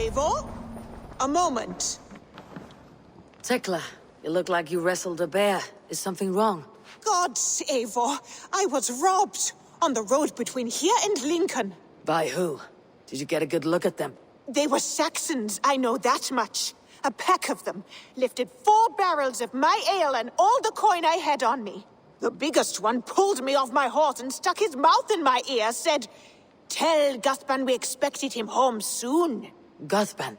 Eivor? A moment. Tekla, you look like you wrestled a bear. Is something wrong? Gods, Eivor, I was robbed on the road between here and Lincoln. By who? Did you get a good look at them? They were Saxons, I know that much. A pack of them lifted 4 barrels of my ale and all the coin I had on me. The biggest one pulled me off my horse and stuck his mouth in my ear, said, "Tell Guthban we expected him home soon." Guthban.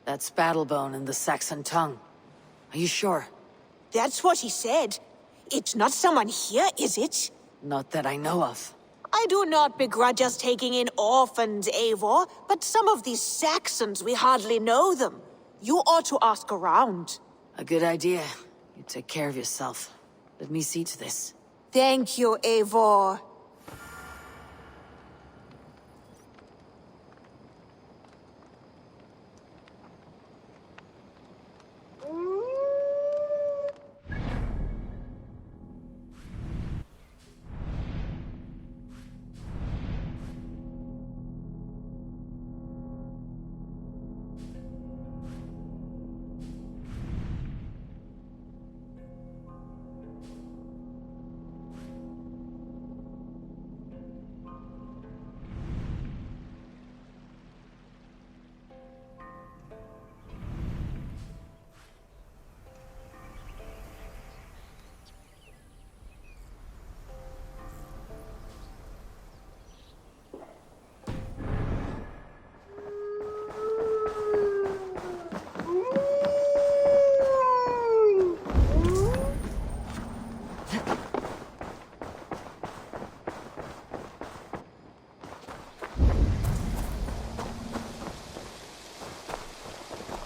That's Battlebone in the Saxon tongue. Are you sure? That's what he said. It's not someone here, is it? Not that I know of. I do not begrudge us taking in orphans, Eivor, but some of these Saxons, we hardly know them. You ought to ask around. A good idea. You take care of yourself. Let me see to this. Thank you, Eivor.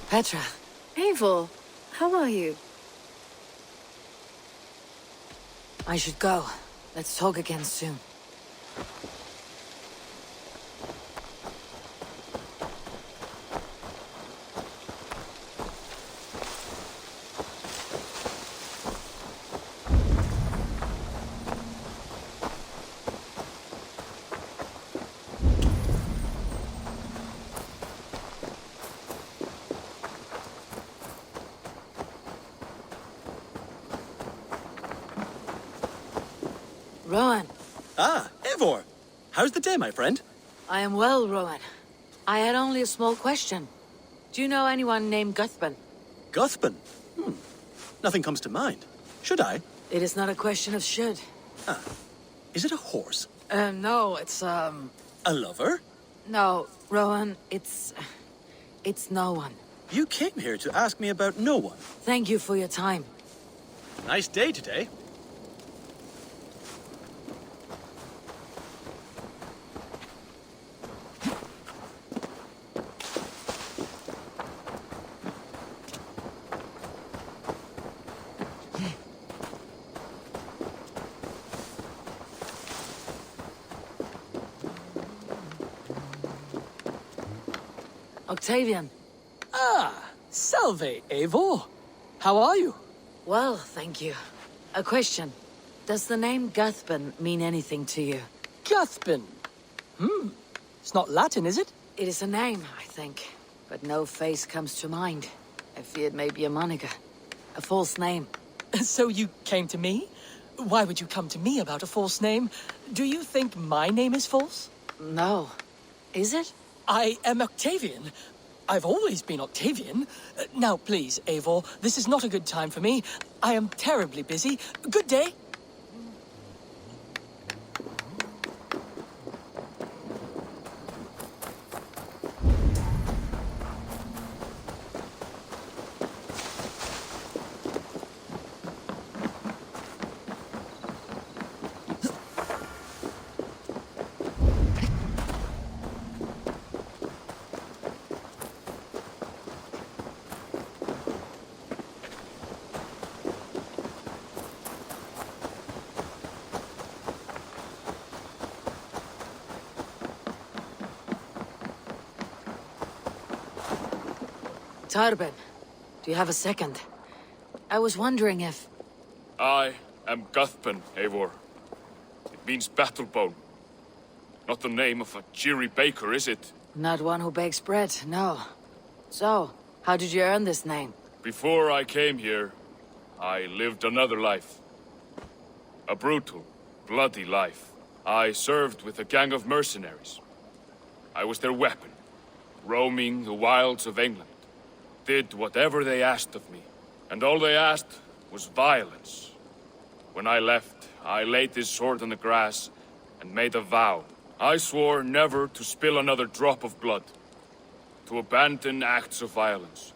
Petra. Eivor, how are you? I should go. Let's talk again soon. Rowan. Ah, Eivor. How's the day, my friend? I am well, Rowan. I had only a small question. Do you know anyone named Guthban? Guthban? Nothing comes to mind. Should I? It is not a question of should. Is it a horse? No, it's, A lover? No, Rowan, it's no one. You came here to ask me about no one. Thank you for your time. Nice day today. Octavian. Ah, salve, Eivor. How are you? Well, thank you. A question. Does the name Guthban mean anything to you? Guthban. It's not Latin, is it? It is a name, I think. But no face comes to mind. I feared maybe a moniker. A false name. So you came to me? Why would you come to me about a false name? Do you think my name is false? No. Is it? I am Octavian. I've always been Octavian. Now, please, Eivor, this is not a good time for me. I am terribly busy. Good day. Tarben, do you have a second? I was wondering if... I am Guthban, Eivor. It means battlebone. Not the name of a cheery baker, is it? Not one who bakes bread, no. So, how did you earn this name? Before I came here, I lived another life. A brutal, bloody life. I served with a gang of mercenaries. I was their weapon, roaming the wilds of England. Did whatever they asked of me, and all they asked was violence. When I left, I laid this sword on the grass and made a vow. I swore never to spill another drop of blood, to abandon acts of violence,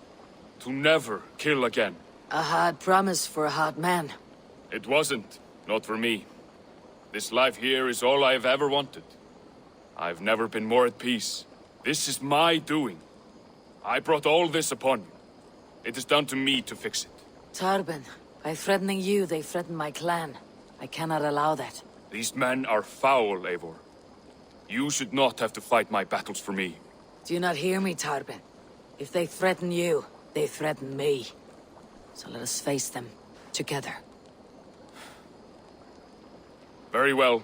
to never kill again. A hard promise for a hard man. It wasn't, not for me. This life here is all I have ever wanted. I've never been more at peace. This is my doing. I brought all this upon you. It is down to me to fix it. Tarben, by threatening you, they threaten my clan. I cannot allow that. These men are foul, Eivor. You should not have to fight my battles for me. Do you not hear me, Tarben? If they threaten you, they threaten me. So let us face them, together. Very well.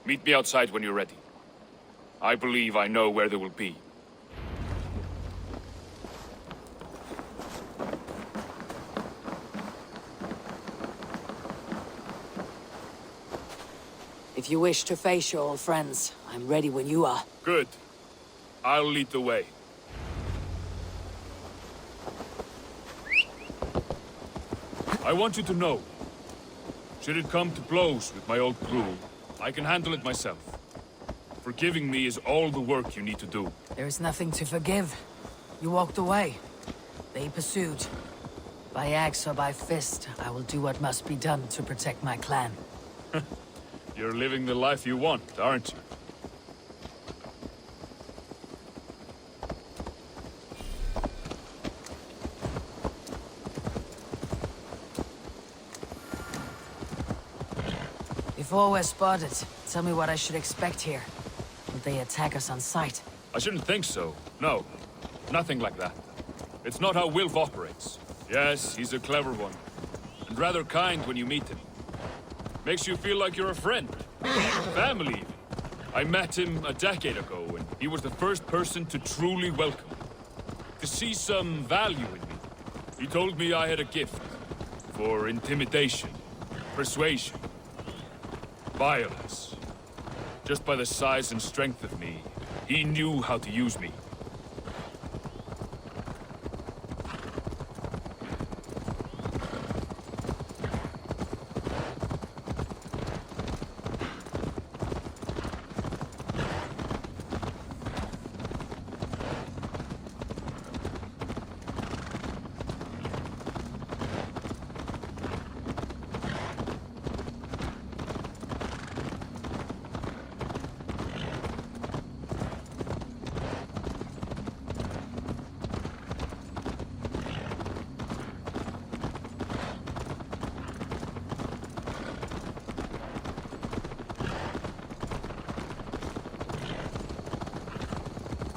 Meet me outside when you're ready. I believe I know where they will be. If you wish to face your old friends, I'm ready when you are. Good. I'll lead the way. I want you to know, should it come to blows with my old crew, I can handle it myself. Forgiving me is all the work you need to do. There is nothing to forgive. You walked away. They pursued. By axe or by fist, I will do what must be done to protect my clan. You're living the life you want, aren't you? Before we're spotted, tell me what I should expect here. Will they attack us on sight? I shouldn't think so. No. Nothing like that. It's not how Wilf operates. Yes, he's a clever one. And rather kind when you meet him. Makes you feel like you're a friend. Family, even. I met him a decade ago, and he was the first person to truly welcome me. To see some value in me. He told me I had a gift. For intimidation. Persuasion. Violence. Just by the size and strength of me, he knew how to use me.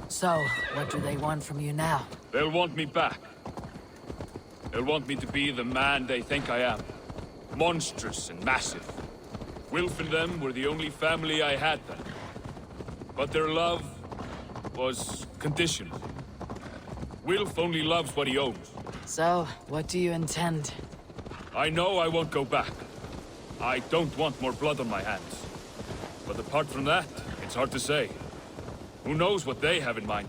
So, what do they want from you now? They'll want me back. They'll want me to be the man they think I am. Monstrous and massive. Wilf and them were the only family I had then. But their love was conditional. Wilf only loves what he owns. So, what do you intend? I know I won't go back. I don't want more blood on my hands. But apart from that, it's hard to say. Who knows what they have in mind?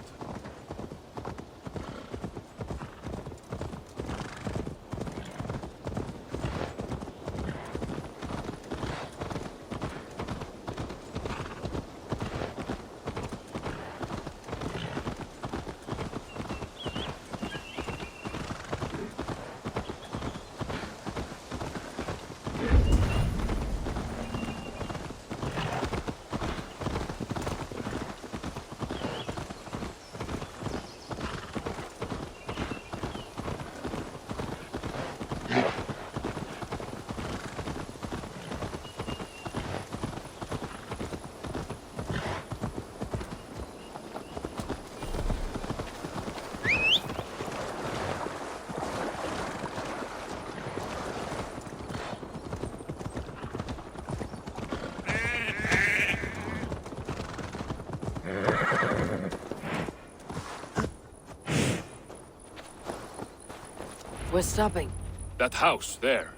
we're stopping? That house, there.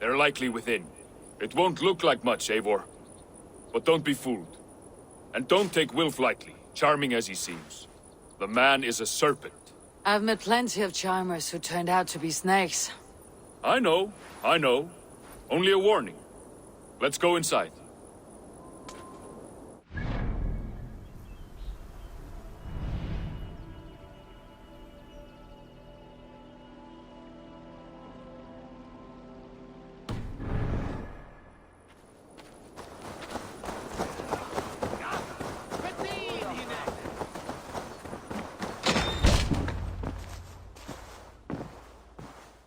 They're likely within. It won't look like much, Eivor. But don't be fooled. And don't take Wilf lightly, charming as he seems. The man is a serpent. I've met plenty of charmers who turned out to be snakes. I know. Only a warning. Let's go inside.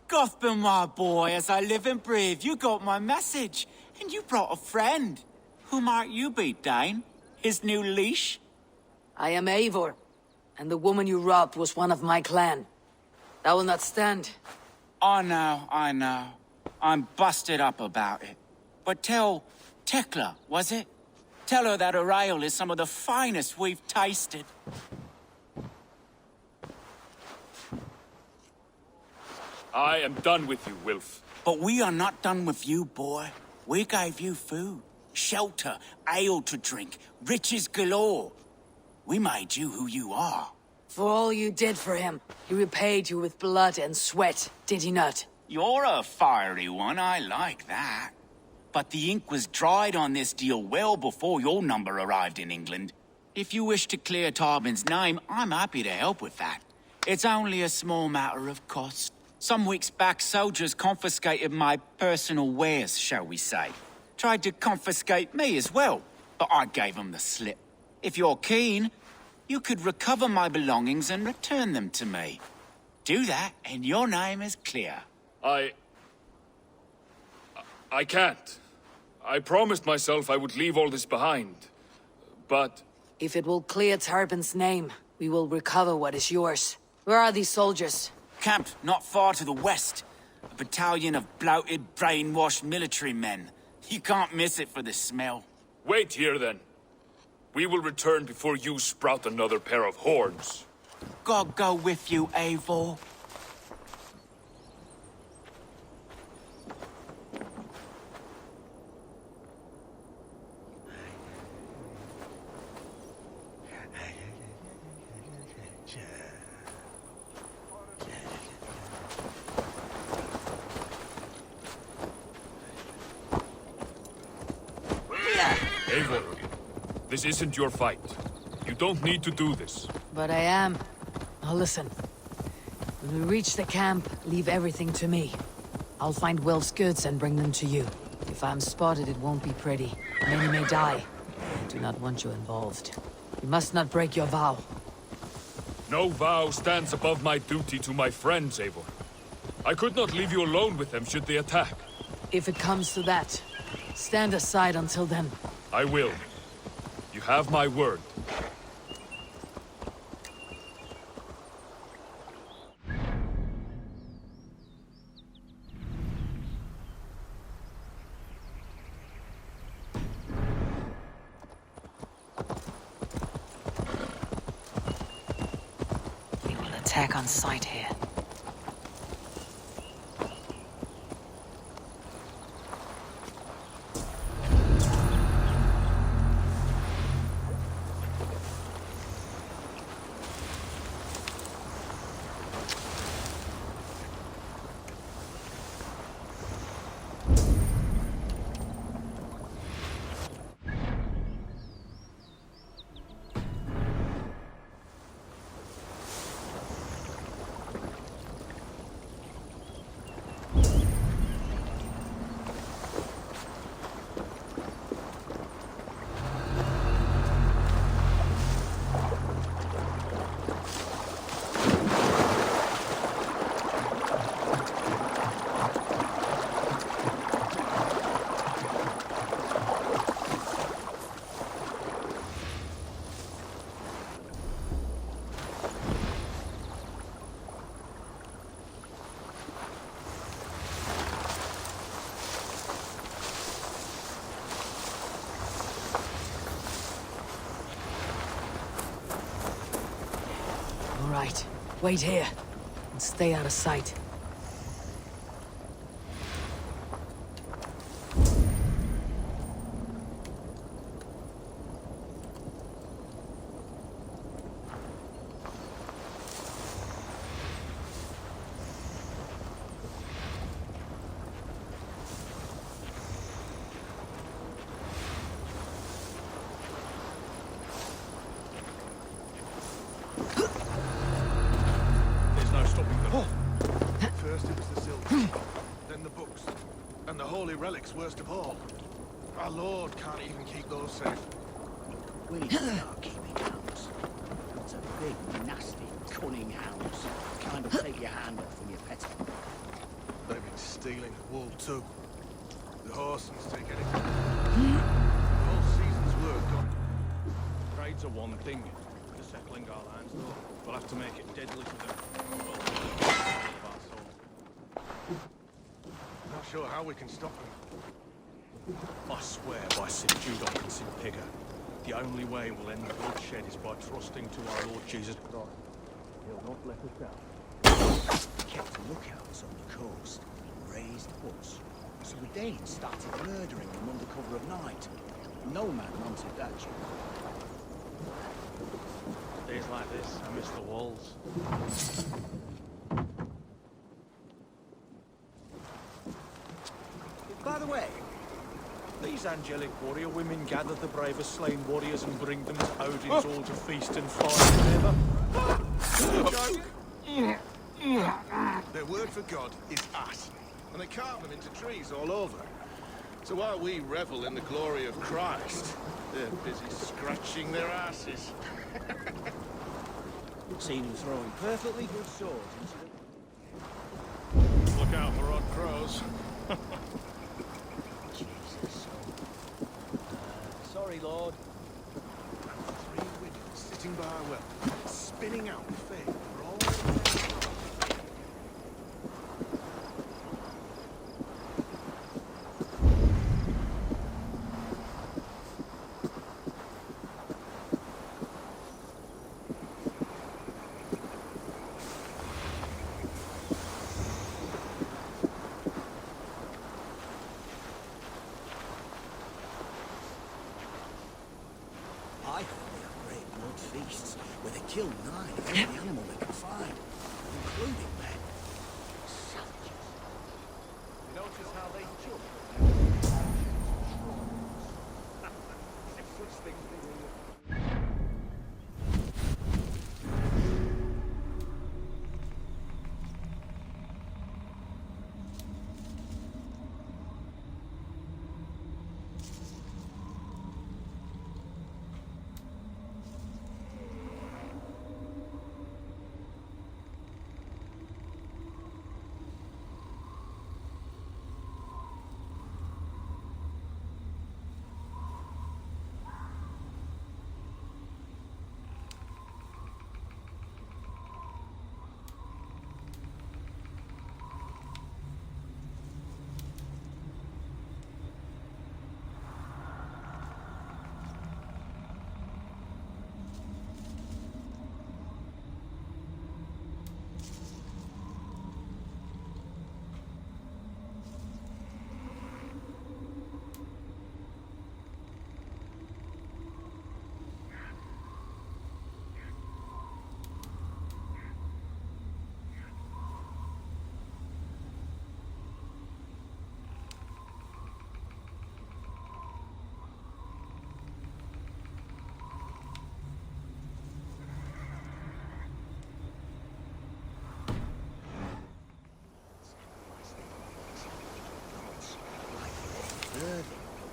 Gothman, my boy, as I live and breathe, you got my message. And you brought a friend. Who might you be, Dane? His new leash? I am Eivor, and the woman you robbed was one of my clan. That will not stand. I know. I'm busted up about it. But tell Tekla, was it? Tell her that her ale is some of the finest we've tasted. I am done with you, Wilf. But we are not done with you, boy. We gave you food, shelter, ale to drink, riches galore. We made you who you are. For all you did for him, he repaid you with blood and sweat, did he not? You're a fiery one, I like that. But the ink was dried on this deal well before your number arrived in England. If you wish to clear Tarbin's name, I'm happy to help with that. It's only a small matter of cost. Some weeks back, soldiers confiscated my personal wares, shall we say. Tried to confiscate me as well, but I gave them the slip. If you're keen, you could recover my belongings and return them to me. Do that, and your name is clear. I can't. I promised myself I would leave all this behind. But... If it will clear Tarbin's name, we will recover what is yours. Where are these soldiers? Camped not far to the west. A battalion of bloated, brainwashed military men. You can't miss it for the smell. wait here, then. We will return before you sprout another pair of horns. God go with you, Eivor. Eivor, this isn't your fight. You don't need to do this. But I am. Now listen. When we reach the camp, leave everything to me. I'll find Wilf's goods and bring them to you. If I'm spotted, it won't be pretty. Many may die. I do not want you involved. You must not break your vow. No vow stands above my duty to my friends, Eivor. I could not leave you alone with them should they attack. If it comes to that, stand aside until then. I will. You have my word. We will attack on sight here. All right, wait here and stay out of sight. holy relic's worst of all. Our Lord can't even keep those safe. We need to start keeping hounds. It's a big, nasty, cunning hounds. Kind of take your hand off when you pet them. They've been stealing wool too. The Horsens take anything. The whole season's work gone. Trades are one thing. For settling our lands, though, we'll have to make it deadly for them. Not sure how we can stop them. I swear by St. Judok and St. Pigger, the only way we'll end the bloodshed is by trusting to our Lord Jesus Christ. He'll not let us down. Kept lookouts on the coast and raised huts. So the Danes started murdering them under cover of night. No man wanted that job. Days like this, I miss the walls. By the way, these angelic warrior women gather the bravest slain warriors and bring them to Odin's hall to feast and fire forever. Their word for God is ass, and they carve them into trees all over. So while we revel in the glory of Christ, they're busy scratching their asses. Seen him throwing perfectly good swords into the... Look out for odd crows. Jesus. Sorry, Lord. And 3 women sitting by a well, spinning out fame for all I heard they have great blood feasts where they kill 9 of every animal they can find, including men. Savages. Notice how they jump. If such things be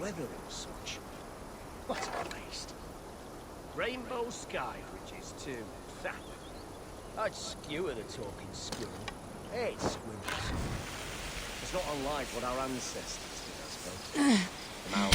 weather and such. What a waste. Rainbow sky bridges too. I'd skewer the talking squirrel. Hey, it's squirrels. It's not unlike what our ancestors did, I suppose. Now,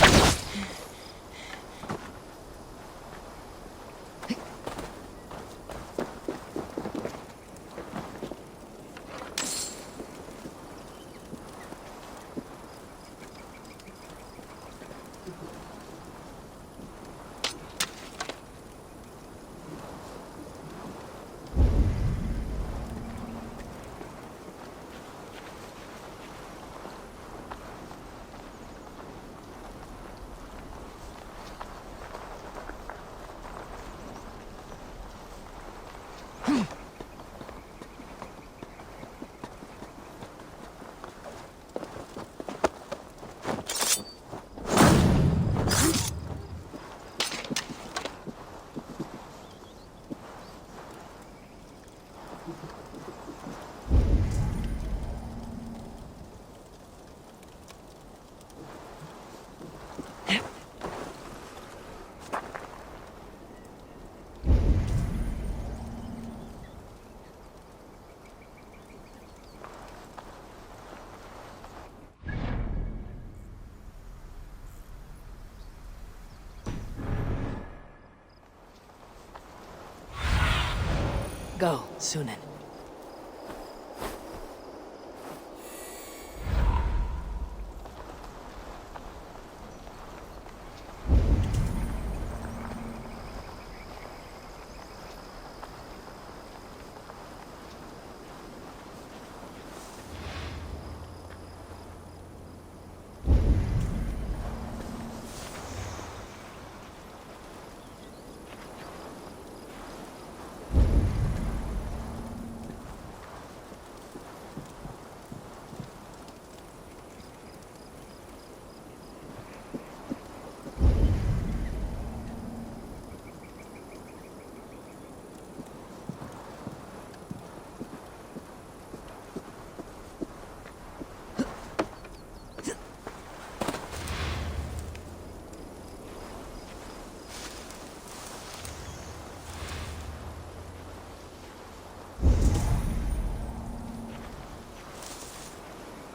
Go, Sunan.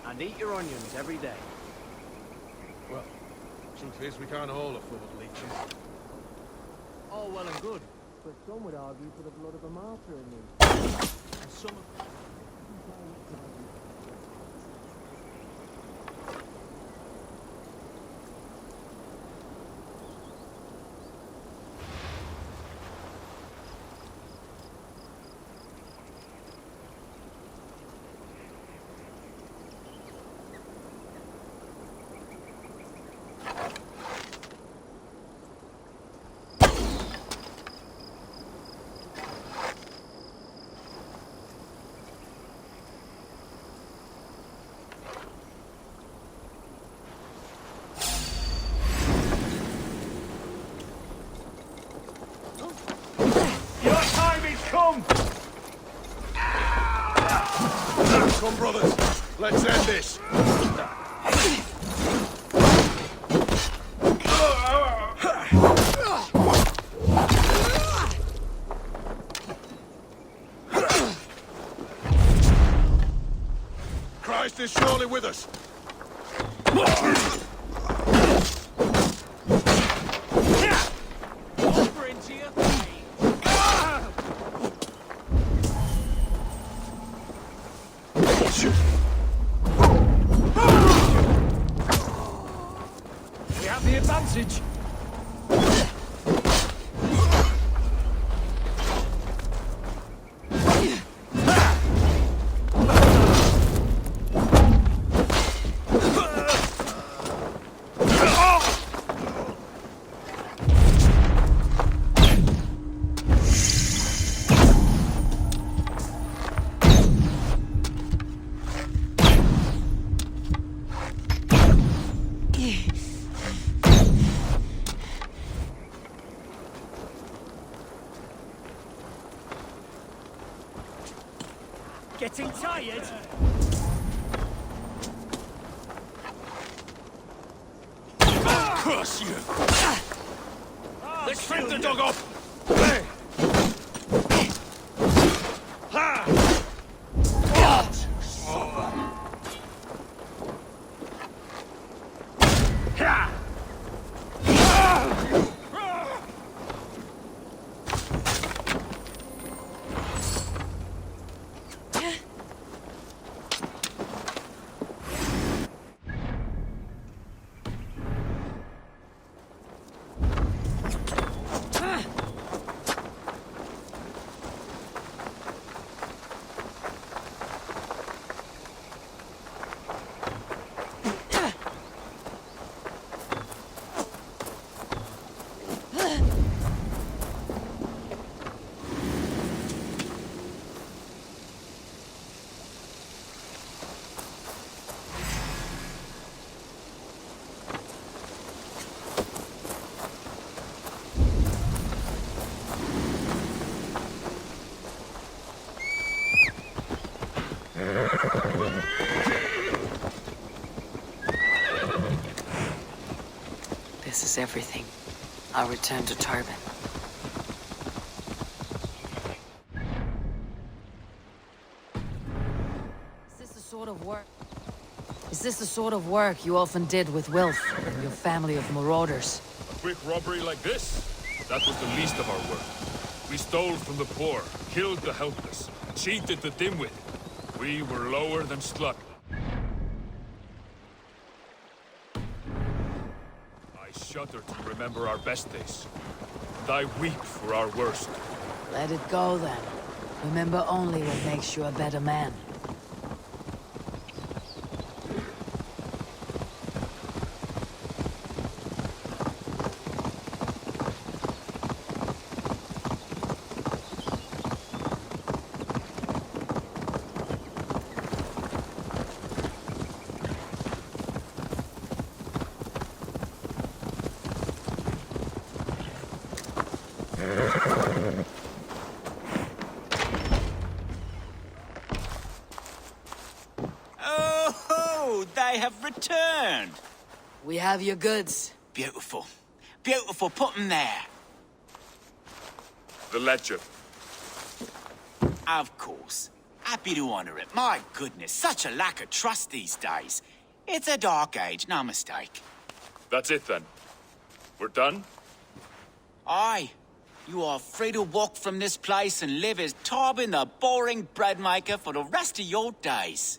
And eat your onions every day. Well, truth is, we can't all afford leeches. All well and good, but some would argue for the blood of a martyr in me. And some... Come! Come, brothers. Let's end this. Christ is surely with us. Over into your We have the advantage. Getting tired? Curse you! Let's fend the dog off! Hey! Ha! This is everything. I'll return to Tarban. Is this the sort of work you often did with Wilf and your family of marauders? A quick robbery like this? That was the least of our work. We stole from the poor, killed the helpless, cheated the dimwit. We were lower than slut. I shudder to remember our best days, and I weep for our worst. Let it go, then. Remember only what makes you a better man. Oh, they have returned. We have your goods. Beautiful. Beautiful, put them there. The ledger. Of course. Happy to honor it. My goodness, such a lack of trust these days. It's a dark age, no mistake. That's it then. We're done? Aye. You are free to walk from this place and live as Tarbin the boring bread maker for the rest of your days.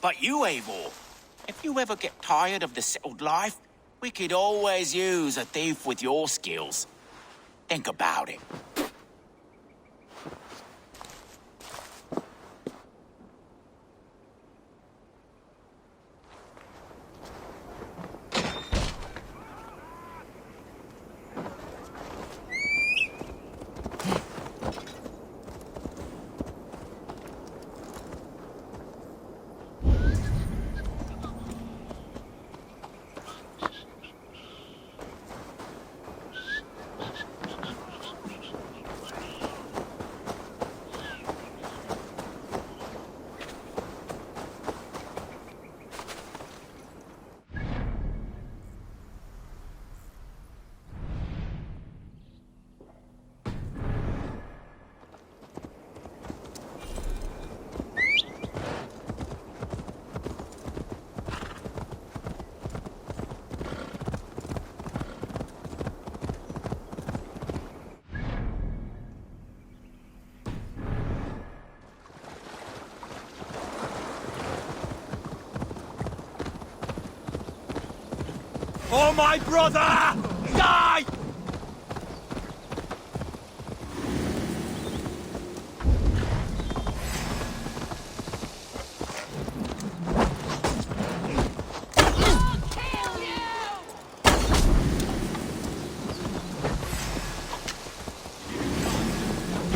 But you, Eivor, if you ever get tired of the settled life, we could always use a thief with your skills. Think about it. Oh, my brother! Die!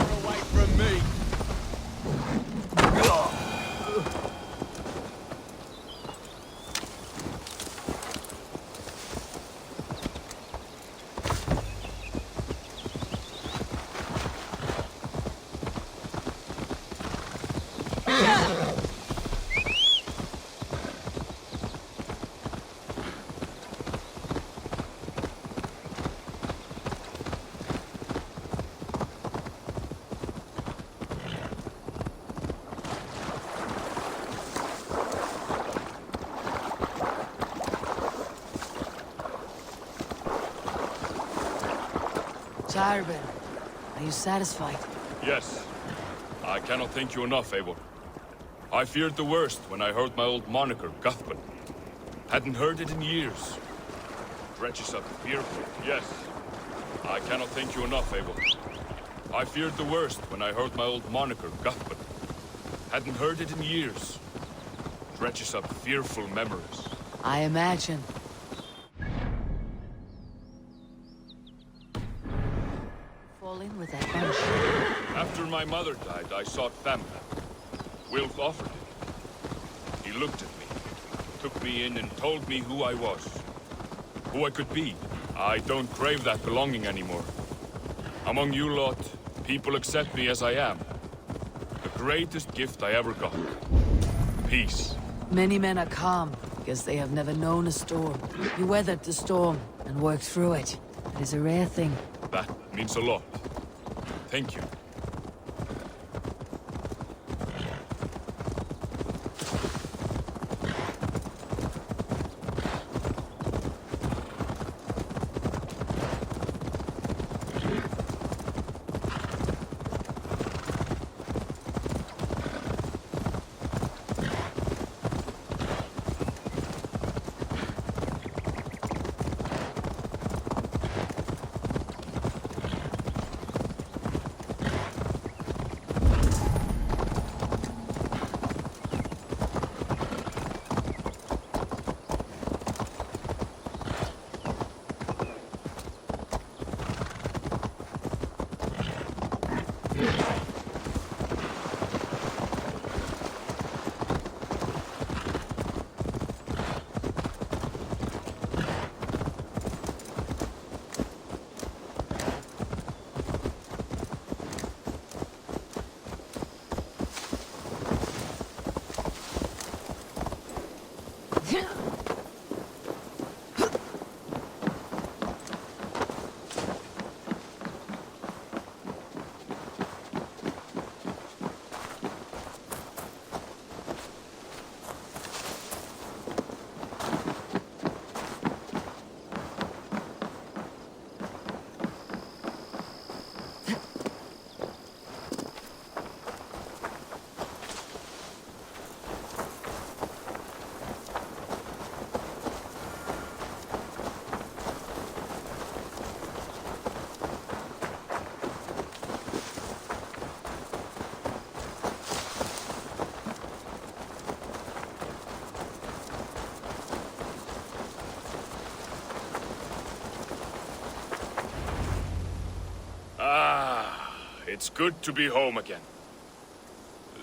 Away from me. Tarbin, are you satisfied? Yes. I cannot thank you enough, Eivor. I feared the worst when I heard my old moniker, Guthman. Hadn't heard it in years. Dredges up fearful. Yes. I cannot thank you enough, Eivor. I feared the worst when I heard my old moniker, Guthman. Hadn't heard it in years. Dredges up fearful memories. I imagine. Fall in with that bunch. After my mother died, I sought Thamna. Wilf offered it. He looked at me, took me in and told me who I was. Who I could be. I don't crave that belonging anymore. Among you lot, people accept me as I am. The greatest gift I ever got. Peace. Many men are calm because they have never known a storm. You weathered the storm and worked through it. It is a rare thing. That means a lot. Thank you. It's good to be home again.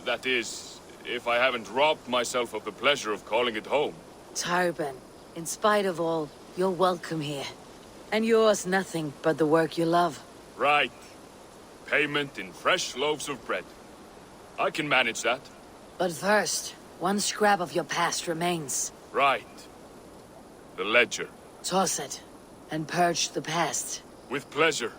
That is, if I haven't robbed myself of the pleasure of calling it home. Tarban, in spite of all, you're welcome here. And yours nothing but the work you love. Right. Payment in fresh loaves of bread. I can manage that. But first, one scrap of your past remains. Right. The ledger. Toss it, and purge the past. With pleasure.